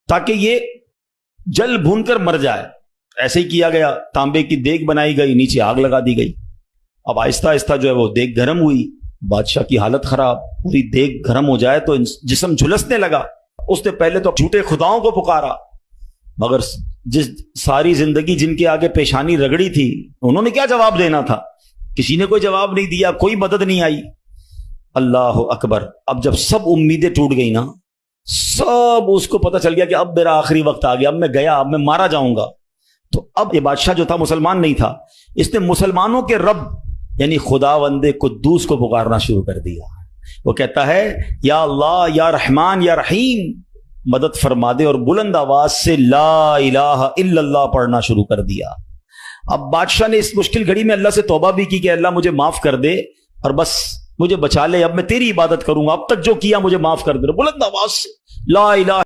ताकि ये जल भून कर मर जाए। ऐसे ही किया गया, तांबे की देग बनाई गई, नीचे आग लगा दी गई। अब आहिस्ता आहिस्ता जो है वो देग गर्म हुई, बादशाह की हालत खराब, पूरी देग गर्म हो जाए तो जिस्म झुलसने लगा। उसने पहले तो झूठे खुदाओं को पुकारा, मगर जिस सारी जिंदगी जिनके आगे पेशानी रगड़ी थी उन्होंने क्या जवाब देना था? किसी ने कोई जवाब नहीं दिया, कोई मदद नहीं आई। अल्लाह अकबर। अब जब सब उम्मीदें टूट गई ना, सब उसको पता चल गया कि अब मेरा आखिरी वक्त आ गया, अब मैं गया, अब मैं मारा जाऊंगा। तो अब ये बादशाह जो था मुसलमान नहीं था, इसने मुसलमानों के रब यानी खुदावंदे कुद्दूस को पुकारना शुरू कर दिया। वो कहता है या अल्लाह या रहमान या रहीम मदद फरमा दे, और बुलंद आवाज से ला इलाहा इल्लल्लाह पढ़ना शुरू कर दिया। अब बादशाह ने इस मुश्किल घड़ी में अल्लाह से तौबा भी की कि अल्लाह मुझे माफ कर दे और बस मुझे बचा ले, अब मैं तेरी इबादत करूंगा, अब तक जो किया मुझे माफ कर दे। बुलंद आवाज से ला इलाहा